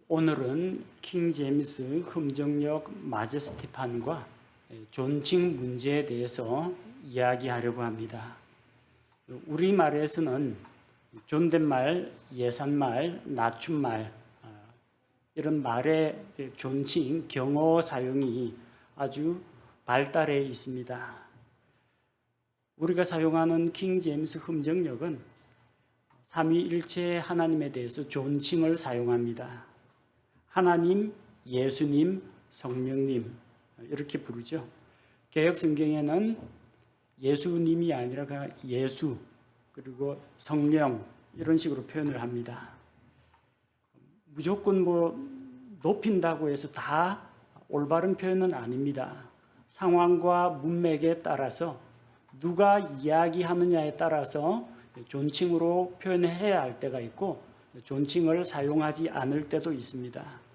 오늘은 킹 제임스 흠정역 마제스티판과 존칭 문제에 대해서 이야기하려고 합니다. 우리말에서는 존댓말, 예산말, 낮춤말 이런 말의 존칭, 경어 사용이 아주 발달해 있습니다. 우리가 사용하는 킹 제임스 흠정역은 삼위일체 하나님에 대해서 존칭을 사용합니다. 하나님, 예수님, 성령님 이렇게 부르죠. 개역 성경에는 예수님이 아니라 예수 그리고 성령 이런 식으로 표현을 합니다. 무조건 높인다고 해서 다 올바른 표현은 아닙니다. 상황과 문맥에 따라서 누가 이야기하느냐에 따라서 존칭으로 표현해야 할 때가 있고 존칭을 사용하지 않을 때도 있습니다.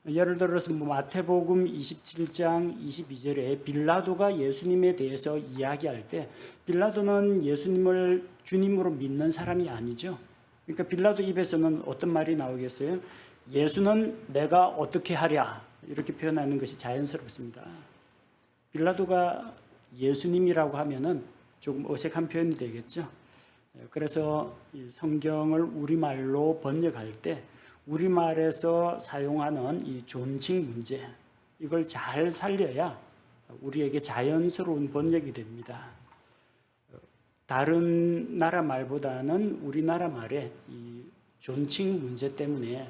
예를 들어서 마태복음 27장 22절에 빌라도가 예수님에 대해서 이야기할 때 빌라도는 예수님을 주님으로 믿는 사람이 아니죠. 그러니까 빌라도 입에서는 어떤 말이 나오겠어요? 예수는 내가 어떻게 하랴 이렇게 표현하는 것이 자연스럽습니다. 빌라도가 예수님이라고 하면은 조금 어색한 표현이 되겠죠. 그래서 성경을 우리말로 번역할 때 우리말에서 사용하는 이 존칭 문제 이걸 잘 살려야 우리에게 자연스러운 번역이 됩니다. 다른 나라 말보다는 우리나라 말의 이 존칭 문제 때문에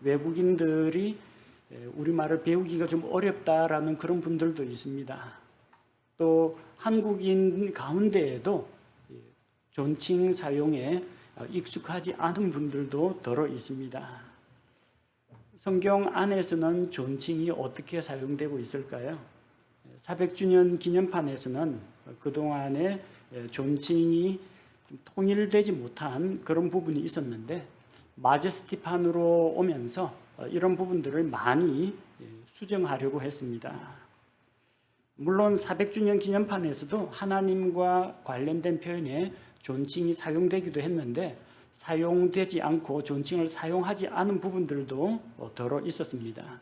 외국인들이 우리말을 배우기가 좀 어렵다라는 그런 분들도 있습니다. 또 한국인 가운데에도 존칭 사용에 익숙하지 않은 분들도 더러 있습니다. 성경 안에서는 존칭이 어떻게 사용되고 있을까요? 400주년 기념판에서는 그동안에 존칭이 좀 통일되지 못한 그런 부분이 있었는데 마제스티판으로 오면서 이런 부분들을 많이 수정하려고 했습니다. 물론 400주년 기념판에서도 하나님과 관련된 표현에 존칭이 사용되기도 했는데 사용되지 않고 존칭을 사용하지 않은 부분들도 더러 있었습니다.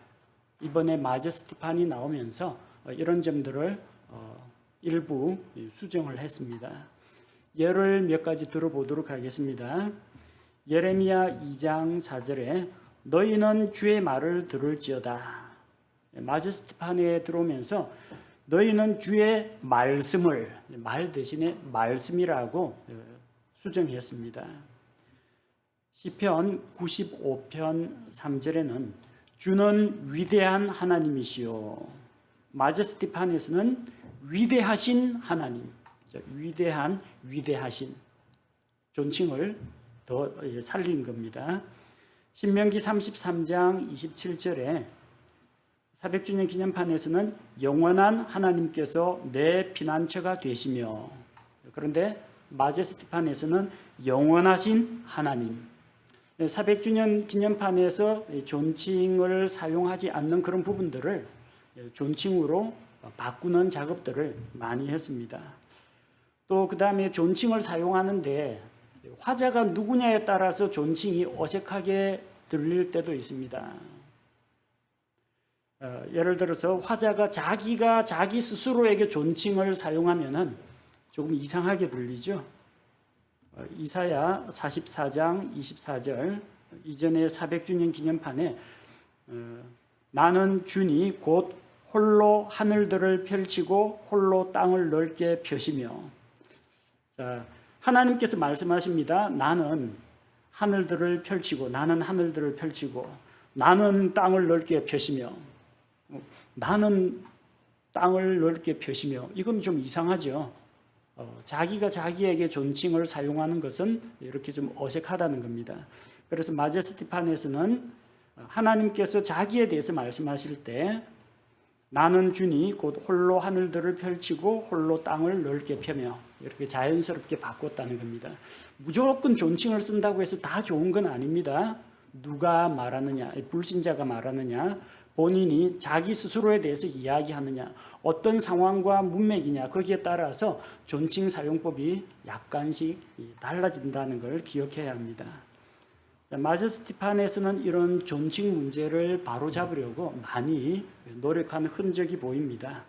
이번에 마제스티판이 나오면서 이런 점들을 일부 수정을 했습니다. 예를 몇 가지 들어보도록 하겠습니다. 예레미야 2장 4절에 너희는 주의 말을 들을지어다. 마제스티판에 들어오면서 너희는 주의 말씀을 말 대신에 말씀이라고 수정했습니다. 시편 95편 3절에는 주는 위대한 하나님이시요. 마제스티판에서는 위대하신 하나님, 위대하신 존칭을 더 살린 겁니다. 신명기 33장 27절에 400주년 기념판에서는 영원한 하나님께서 내 피난처가 되시며, 그런데 마제스티판에서는 영원하신 하나님, 400주년 기념판에서 존칭을 사용하지 않는 그런 부분들을 존칭으로 바꾸는 작업들을 많이 했습니다. 또 그 다음에 존칭을 사용하는데 화자가 누구냐에 따라서 존칭이 어색하게 들릴 때도 있습니다. 예를 들어서 화자가 자기가 자기 스스로에게 존칭을 사용하면은 조금 이상하게 들리죠. 이사야 44장 24절 이전에 400주년 기념판에 나는 주니 곧 홀로 하늘들을 펼치고 홀로 땅을 넓게 펴시며, 자, 하나님께서 말씀하십니다. 나는 하늘들을 펼치고 나는 땅을 넓게 펴시며, 나는 땅을 넓게 펴시며 이건 좀 이상하죠. 자기가 자기에게 존칭을 사용하는 것은 이렇게 좀 어색하다는 겁니다. 그래서 마제스티판에서는 하나님께서 자기에 대해서 말씀하실 때 나는 주니 곧 홀로 하늘들을 펼치고 홀로 땅을 넓게 펴며 이렇게 자연스럽게 바꿨다는 겁니다. 무조건 존칭을 쓴다고 해서 다 좋은 건 아닙니다. 누가 말하느냐, 불신자가 말하느냐, 본인이 자기 스스로에 대해서 이야기하느냐, 어떤 상황과 문맥이냐, 거기에 따라서 존칭 사용법이 약간씩 달라진다는 걸 기억해야 합니다. 마제스티판에서는 이런 존칭 문제를 바로잡으려고 많이 노력한 흔적이 보입니다.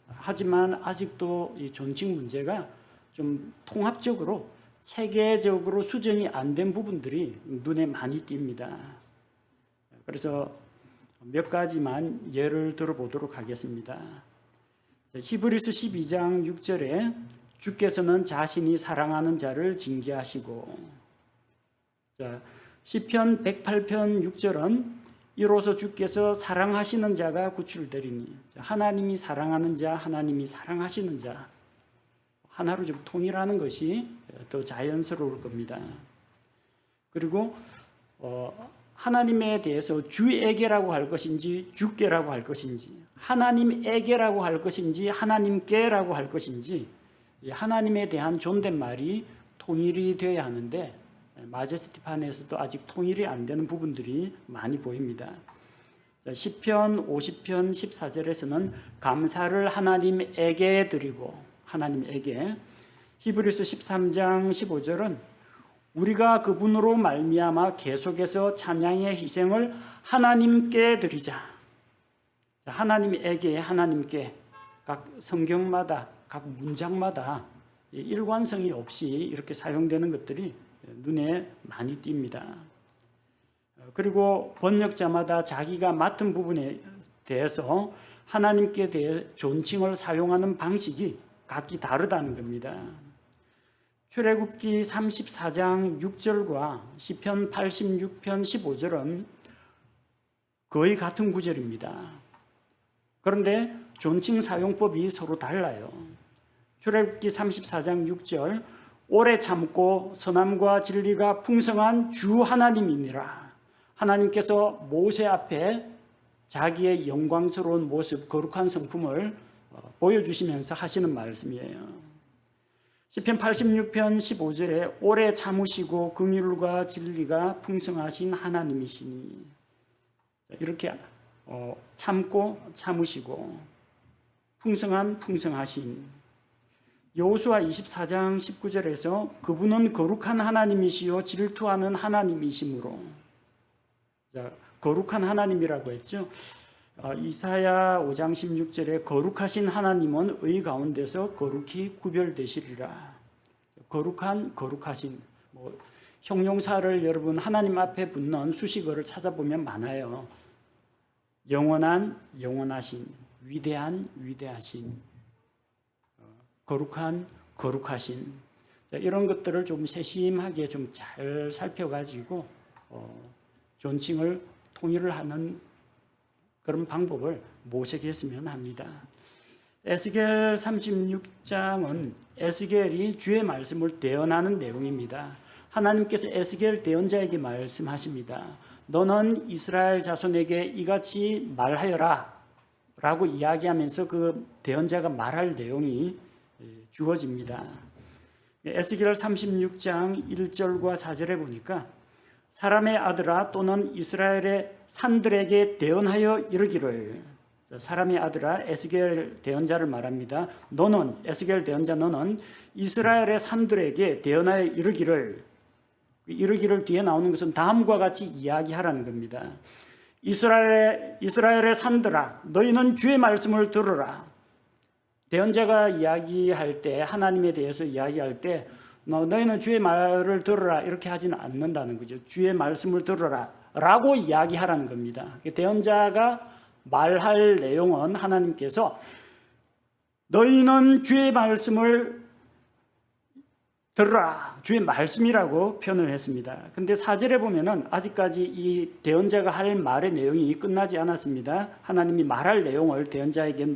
하지만 아직도 이 존칭 문제가 좀 통합적으로 체계적으로 수정이 안 된 부분들이 눈에 많이 띕니다. 그래서 몇 가지만 예를 들어보도록 하겠습니다. 히브리서 12장 6절에 주께서는 자신이 사랑하는 자를 징계하시고, 시편 108편 6절은 이로써 주께서 사랑하시는 자가 구출되리니, 하나님이 사랑하는 자, 하나님이 사랑하시는 자 하나로 좀 통일하는 것이 더 자연스러울 겁니다. 그리고 하나님에 대해서 주에게라고 할 것인지 주께라고 할 것인지, 하나님에게라고 할 것인지 하나님께라고 할 것인지, 하나님에 대한 존댓말이 통일이 되어야 하는데 마제스티판에서도 아직 통일이 안 되는 부분들이 많이 보입니다. 시편 50편 14절에서는 감사를 하나님에게 드리고, 하나님에게. 히브리서 13장 15절은 우리가 그분으로 말미암아 계속해서 찬양의 희생을 하나님께 드리자. 하나님에게, 하나님께, 각 성경마다 각 문장마다 일관성이 없이 이렇게 사용되는 것들이 눈에 많이 띕니다. 그리고 번역자마다 자기가 맡은 부분에 대해서 하나님께 대해 존칭을 사용하는 방식이 각기 다르다는 겁니다. 출애굽기 34장 6절과 시편 86편 15절은 거의 같은 구절입니다. 그런데 존칭 사용법이 서로 달라요. 출애굽기 34장 6절, 오래 참고 선함과 진리가 풍성한 주 하나님이니라. 하나님께서 모세 앞에 자기의 영광스러운 모습, 거룩한 성품을 보여주시면서 하시는 말씀이에요. 시편 86편 15절에 오래 참으시고 긍휼과 진리가 풍성하신 하나님이시니, 이렇게 참고 참으시고 풍성하신. 여호수아 24장 19절에서 그분은 거룩한 하나님이시요 질투하는 하나님이시므로, 거룩한 하나님이라고 했죠. 이사야 5장 16절에 거룩하신 하나님은 의 가운데서 거룩히 구별되시리라. 거룩하신, 형용사를 여러분 하나님 앞에 붙는 수식어를 찾아보면 많아요. 영원하신, 위대하신, 거룩하신, 이런 것들을 좀 세심하게 좀 잘 살펴가지고 존칭을 통일을 하는 그런 방법을 모색했으면 합니다. 에스겔 36장은 에스겔이 주의 말씀을 대언하는 내용입니다. 하나님께서 에스겔 대언자에게 말씀하십니다. 너는 이스라엘 자손에게 이같이 말하여라 라고 이야기하면서 그 대언자가 말할 내용이 주어집니다. 에스겔 36장 1절과 4절에 보니까 사람의 아들아 또는 이스라엘의 산들에게 대언하여 이르기를, 사람의 아들아, 에스겔 대언자를 말합니다. 너는, 에스겔 대언자 너는 이스라엘의 산들에게 대언하여 이르기를 뒤에 나오는 것은 다음과 같이 이야기하라는 겁니다. 이스라엘의 산들아, 너희는 주의 말씀을 들으라. 대언자가 이야기할 때, 하나님에 대해서 이야기할 때 너희는 주의 말을 들으라 이렇게 하지는 않는다는 거죠. 주의 말씀을 들으라 라고 이야기하라는 겁니다. 대언자가 말할 내용은 하나님께서 너희는 주의 말씀을 들으라, 주의 말씀이라고 표현을 했습니다. 근데 4절에 보면은 아직까지 이 대언자가 할 말의 내용이 끝나지 않았습니다. 하나님이 말할 내용을 대언자에게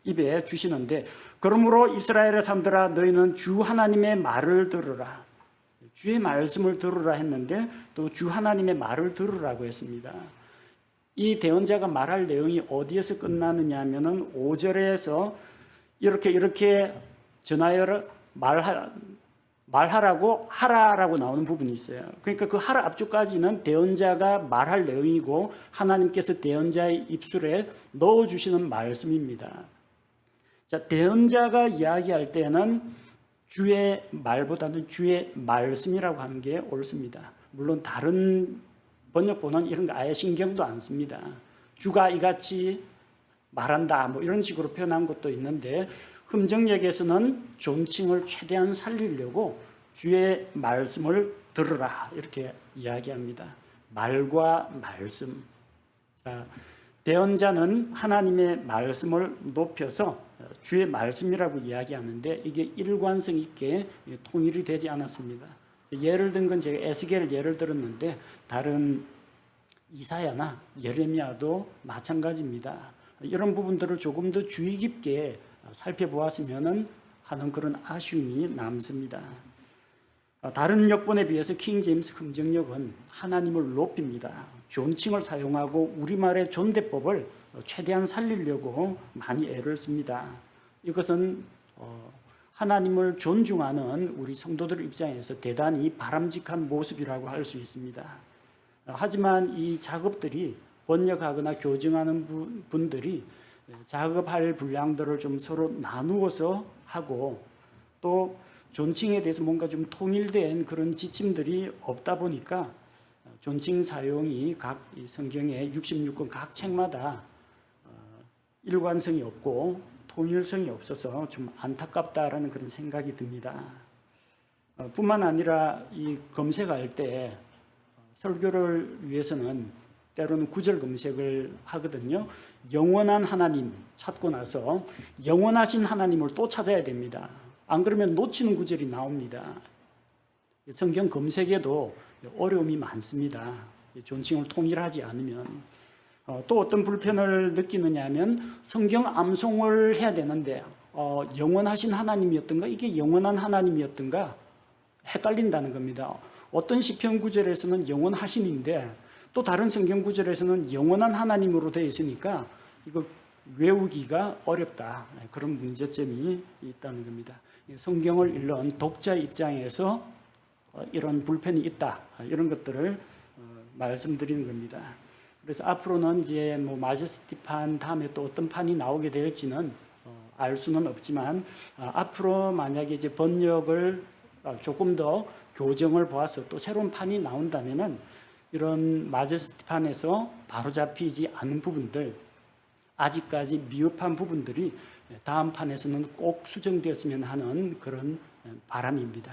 입에 주시는데, 그러므로 이스라엘의 사람들아 너희는 주 하나님의 말을 들으라, 주의 말씀을 들으라 했는데 또 주 하나님의 말을 들으라고 했습니다. 이 대언자가 말할 내용이 어디에서 끝나느냐 하면은 5절에서 이렇게 전하여 말하라고 하라라고 나오는 부분이 있어요. 그러니까 그 하라 앞쪽까지는 대언자가 말할 내용이고 하나님께서 대언자의 입술에 넣어주시는 말씀입니다. 자, 대언자가 이야기할 때는 주의 말보다는 주의 말씀이라고 하는 게 옳습니다. 물론 다른 번역본은 이런 거 아예 신경도 안 씁니다. 주가 이같이 말한다 뭐 이런 식으로 표현한 것도 있는데 흠정역에서는 존칭을 최대한 살리려고 주의 말씀을 들으라 이렇게 이야기합니다. 말과 말씀. 자, 대언자는 하나님의 말씀을 높여서 주의 말씀이라고 이야기하는데 이게 일관성 있게 통일이 되지 않았습니다. 예를 든 건 제가 에스겔 예를 들었는데 다른 이사야나 예레미야도 마찬가지입니다. 이런 부분들을 조금 더 주의 깊게 살펴보았으면 하는 그런 아쉬움이 남습니다. 다른 역본에 비해서 킹 제임스 흠정역은 하나님을 높입니다. 존칭을 사용하고 우리말의 존대법을 최대한 살리려고 많이 애를 씁니다. 이것은 하나님을 존중하는 우리 성도들 입장에서 대단히 바람직한 모습이라고 할 수 있습니다. 하지만 이 작업들이 번역하거나 교정하는 분들이 작업할 분량들을 좀 서로 나누어서 하고 또 존칭에 대해서 뭔가 좀 통일된 그런 지침들이 없다 보니까 존칭 사용이 각 성경의 66권 각 책마다 일관성이 없고 통일성이 없어서 좀 안타깝다라는 그런 생각이 듭니다. 뿐만 아니라 이 검색할 때 설교를 위해서는 때로는 구절 검색을 하거든요. 영원한 하나님 찾고 나서 영원하신 하나님을 또 찾아야 됩니다. 안 그러면 놓치는 구절이 나옵니다. 성경 검색에도 어려움이 많습니다. 존칭을 통일하지 않으면. 또 어떤 불편을 느끼느냐 하면 성경 암송을 해야 되는데 영원하신 하나님이었던가 이게 영원한 하나님이었던가 헷갈린다는 겁니다. 어떤 시편 구절에서는 영원하신인데 또 다른 성경 구절에서는 영원한 하나님으로 되어 있으니까 이거 외우기가 어렵다. 그런 문제점이 있다는 겁니다. 성경을 읽는 독자 입장에서 이런 불편이 있다. 이런 것들을 말씀드리는 겁니다. 그래서 앞으로는 이제 뭐 마제스티판 다음에 또 어떤 판이 나오게 될지는 알 수는 없지만 앞으로 만약에 이제 번역을 조금 더 교정을 보아서 또 새로운 판이 나온다면은 이런 마제스티판에서 바로잡히지 않은 부분들 아직까지 미흡한 부분들이 다음 판에서는 꼭 수정되었으면 하는 그런 바람입니다.